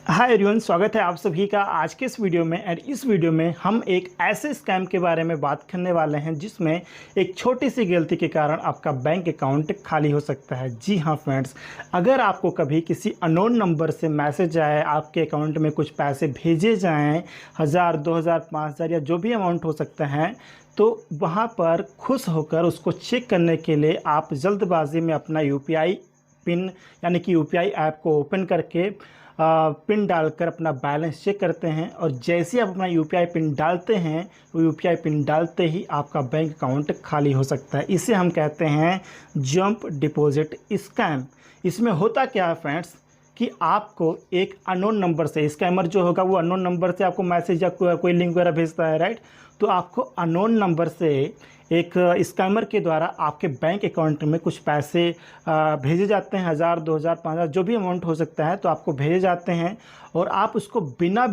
Hi everyone, स्वागत है आप सभी का आज के इस वीडियो में। और इस वीडियो में हम एक ऐसे स्कैम के बारे में बात करने वाले हैं जिसमें एक छोटी सी गलती के कारण आपका बैंक अकाउंट खाली हो सकता है। जी हाँ फ्रेंड्स, अगर आपको कभी किसी अननोन नंबर से मैसेज आए, आपके अकाउंट में कुछ पैसे भेजे जाएं, 1000, 2000, 5000 या जो भी अमाउंट हो सकता है, तो वहाँ पर खुश होकर उसको चेक करने के लिए आप जल्दबाजी में अपना यूपीआई पिन यानी कि यूपीआई ऐप को ओपन करके पिन डालकर अपना बैलेंस चेक करते हैं। और जैसे ही आप अपना यूपीआई पिन डालते हैं, वो यूपीआई पिन डालते ही आपका बैंक अकाउंट खाली हो सकता है। इसे हम कहते हैं जंप डिपॉजिट स्कैम। इसमें होता क्या है फ्रेंड्स कि आपको एक अननोन नंबर से, स्कैमर जो होगा वो अननोन नंबर से आपको मैसेज या कोई लिंक वगैरह भेजता है, राइट। तो आपको अननोन नंबर से एक स्कैमर के द्वारा आपके बैंक अकाउंट में कुछ पैसे भेजे जाते हैं, 1000, 2000, 5000 जो भी अमाउंट हो सकता है, तो आपको भेजे जाते हैं। और आप उसको बिना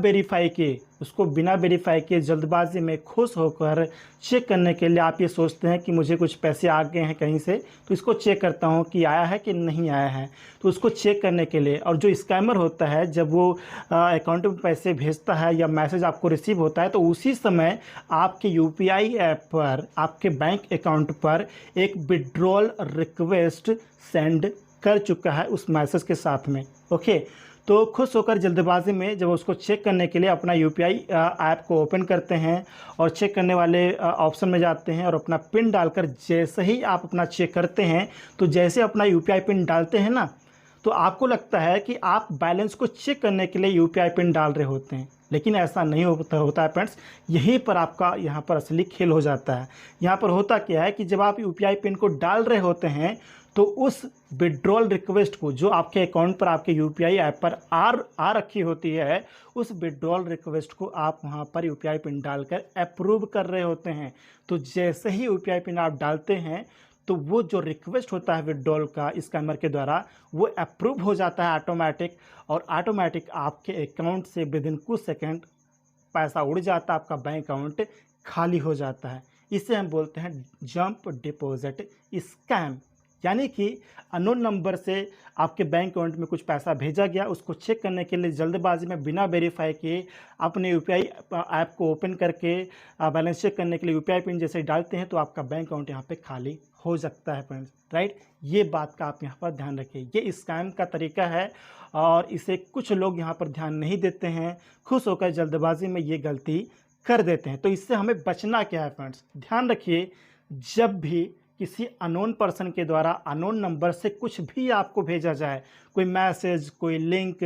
वेरीफाई किए जल्दबाजी में खुश होकर चेक करने के लिए आप ये सोचते हैं कि मुझे कुछ पैसे आ गए हैं कहीं से, तो इसको चेक करता हूँ कि आया है कि नहीं आया है। तो उसको चेक करने के लिए, और जो स्कैमर होता है जब वो अकाउंट में पैसे भेजता है या मैसेज आपको रिसीव होता है, तो उसी समय आपके यूपीआई ऐप पर, आपके बैंक अकाउंट पर एक विड्रॉल रिक्वेस्ट सेंड कर चुका है उस मैसेज के साथ में। ओके, तो खुश होकर जल्दबाजी में जब उसको चेक करने के लिए अपना यूपीआई ऐप को ओपन करते हैं और चेक करने वाले ऑप्शन में जाते हैं और अपना पिन डालकर जैसे ही आप अपना चेक करते हैं, तो जैसे अपना यूपीआई पिन डालते हैं ना, तो आपको लगता है कि आप बैलेंस को चेक करने के लिए यूपीआई पिन डाल रहे होते हैं, लेकिन ऐसा नहीं होता है फ्रेंड्स। यहीं पर आपका यहाँ पर असली खेल हो जाता है। यहाँ पर होता क्या है कि जब आप यूपीआई पिन को डाल रहे होते हैं, तो उस विड्रॉल रिक्वेस्ट को जो आपके अकाउंट पर, आपके यूपीआई ऐप पर आ रखी होती है, उस विड्रॉल रिक्वेस्ट को आप वहाँ पर यूपीआई पिन डालकर अप्रूव कर रहे होते हैं। तो जैसे ही यूपीआई पिन आप डालते हैं, तो वो जो रिक्वेस्ट होता है विड्रॉल का स्कैमर के द्वारा, वो अप्रूव हो जाता है ऑटोमेटिक। और ऑटोमेटिक आपके अकाउंट से विद इन कुछ सेकंड पैसा उड़ जाता है, आपका बैंक अकाउंट खाली हो जाता है। इसे हम बोलते हैं जंप डिपॉजिट स्कैम। यानी कि अननोन नंबर से आपके बैंक अकाउंट में कुछ पैसा भेजा गया, उसको चेक करने के लिए जल्दबाजी में बिना वेरीफाई किए अपने यूपीआई ऐप को ओपन करके बैलेंस चेक करने के लिए यूपीआई पिन जैसे डालते हैं, तो आपका बैंक अकाउंट यहाँ पे खाली हो सकता है फ्रेंड्स, राइट। ये बात का आप यहाँ पर ध्यान रखिए। ये स्कैम का तरीका है और इसे कुछ लोग यहाँ पर ध्यान नहीं देते हैं, खुश होकर जल्दबाजी में ये गलती कर देते हैं। तो इससे हमें बचना क्या है फ्रेंड्स, ध्यान रखिए। जब भी किसी अननोन पर्सन के द्वारा अननोन नंबर से कुछ भी आपको भेजा जाए, कोई मैसेज, कोई लिंक,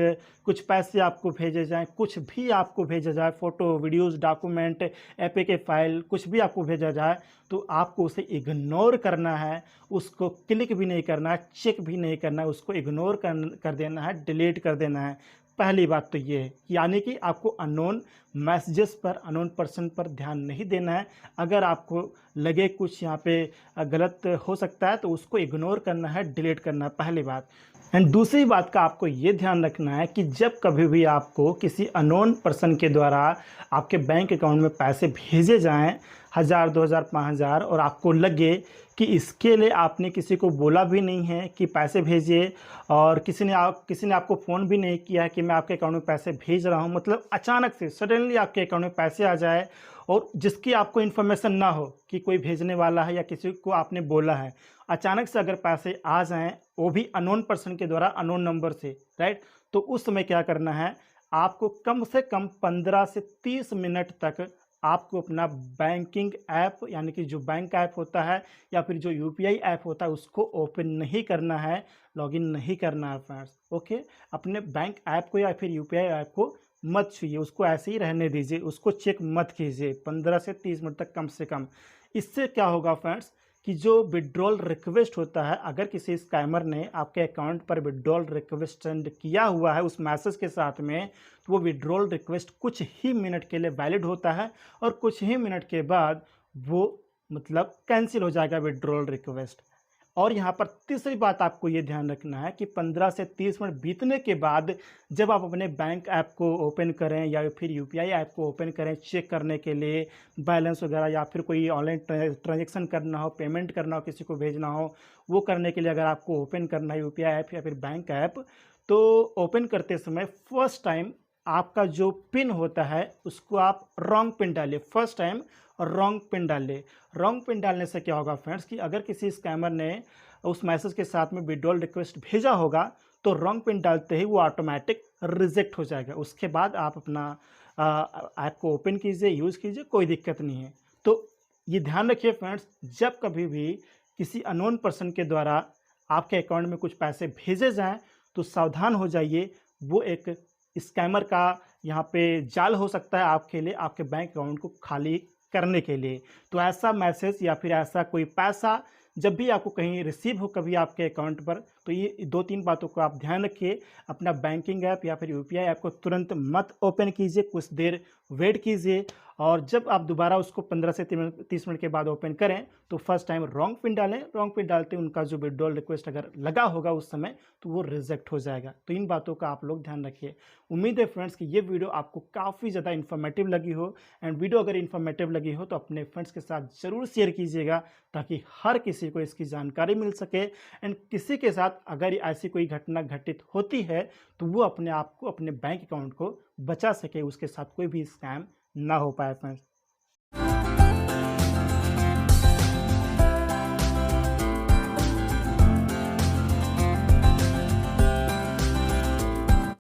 कुछ पैसे आपको भेजे जाएं, कुछ भी आपको भेजा जाए, photo, videos, document, APK file, कुछ भी आपको भेजा जाए, तो आपको उसे इग्नोर करना है। उसको क्लिक भी नहीं करना है, चेक भी नहीं करना है, उसको इग्नोर कर देना है, डिलीट कर देना है। पहली बात तो ये है, यानी कि आपको अननोन मैसेजेस पर, अननोन पर्सन पर ध्यान नहीं देना है। अगर आपको लगे कुछ यहाँ पे गलत हो सकता है, तो उसको इग्नोर करना है, डिलीट करना है, पहली बात। एंड दूसरी बात का आपको ये ध्यान रखना है कि जब कभी भी आपको किसी अननोन पर्सन के द्वारा आपके बैंक अकाउंट में पैसे भेजे जाएं, 1000, 2000, 5000, और आपको लगे कि इसके लिए आपने किसी को बोला भी नहीं है कि पैसे भेजिए, और किसी ने आपको फ़ोन भी नहीं किया है कि मैं आपके अकाउंट में पैसे भेज रहा हूं, मतलब अचानक से सडनली आपके अकाउंट में पैसे आ जाए और जिसकी आपको इन्फॉर्मेशन ना हो कि कोई भेजने वाला है या किसी को आपने बोला है, अचानक से अगर पैसे आ जाएं, वो भी अननोन पर्सन के द्वारा, अननोन नंबर से, राइट। तो उस समय क्या करना है, आपको कम से कम 15 से 30 मिनट तक आपको अपना बैंकिंग ऐप, यानी कि जो बैंक ऐप होता है या फिर जो यूपीआई ऐप होता है, उसको ओपन नहीं करना है, लॉगिन नहीं करना है फ्रेंड्स। ओके, अपने बैंक ऐप को या फिर यूपीआई ऐप को मत छूइए, उसको ऐसे ही रहने दीजिए, उसको चेक मत कीजिए 15 से 30 मिनट तक कम से कम। इससे क्या होगा फ्रेंड्स कि जो विड्रॉल रिक्वेस्ट होता है, अगर किसी स्कैमर ने आपके अकाउंट पर विड्रॉल रिक्वेस्ट सेंड किया हुआ है उस मैसेज के साथ में, तो वो विड्रॉल रिक्वेस्ट कुछ ही मिनट के लिए वैलिड होता है और कुछ ही मिनट के बाद वो मतलब कैंसिल हो जाएगा विड्रॉल रिक्वेस्ट। और यहाँ पर तीसरी बात आपको ये ध्यान रखना है कि 15 से 30 मिनट बीतने के बाद जब आप अपने बैंक ऐप को ओपन करें या फिर यूपीआई ऐप को ओपन करें चेक करने के लिए, बैलेंस वगैरह, या फिर कोई ऑनलाइन ट्रांजेक्शन करना हो, पेमेंट करना हो, किसी को भेजना हो, वो करने के लिए अगर आपको ओपन करना है यूपीआई ऐप या फिर बैंक ऐप, तो ओपन करते समय फर्स्ट टाइम आपका जो पिन होता है उसको आप रॉन्ग पिन डालिए। फर्स्ट टाइम रॉन्ग पिन डालिए। रॉन्ग पिन डालने से क्या होगा फ्रेंड्स कि अगर किसी स्कैमर ने उस मैसेज के साथ में विड्रॉल रिक्वेस्ट भेजा होगा तो रॉन्ग पिन डालते ही वो ऑटोमेटिक रिजेक्ट हो जाएगा। उसके बाद आप अपना ऐप को ओपन कीजिए, यूज़ कीजिए, कोई दिक्कत नहीं है। तो ये ध्यान रखिए फ्रेंड्स, जब कभी भी किसी अननोन पर्सन के द्वारा आपके अकाउंट में कुछ पैसे भेजे जाएँ तो सावधान हो जाइए। वो एक स्कैमर का यहाँ पे जाल हो सकता है आपके लिए, आपके बैंक अकाउंट को खाली करने के लिए। तो ऐसा मैसेज या फिर ऐसा कोई पैसा जब भी आपको कहीं रिसीव हो कभी आपके अकाउंट पर, तो ये 2-3 बातों को आप ध्यान रखिए। अपना बैंकिंग ऐप या फिर यूपीआई ऐप को तुरंत मत ओपन कीजिए, कुछ देर वेट कीजिए और जब आप दोबारा उसको 15 से 30 मिनट के बाद ओपन करें तो फर्स्ट टाइम रॉन्ग पिन डालें। रॉन्ग पिन डालते उनका जो विड्रॉल रिक्वेस्ट अगर लगा होगा उस समय तो वो रिजेक्ट हो जाएगा। तो इन बातों का आप लोग ध्यान रखिए। उम्मीद है फ्रेंड्स कि ये वीडियो आपको काफ़ी ज़्यादा इन्फॉर्मेटिव लगी हो। एंड वीडियो अगर इन्फॉर्मेटिव लगी हो तो अपने फ्रेंड्स के साथ ज़रूर शेयर कीजिएगा ताकि हर किसी को इसकी जानकारी मिल सके। एंड किसी के साथ अगर ऐसी कोई घटना घटित होती है तो वो अपने आप को, अपने बैंक अकाउंट को बचा सके, उसके साथ कोई भी स्कैम ना हो पाए फ्रेंड्स।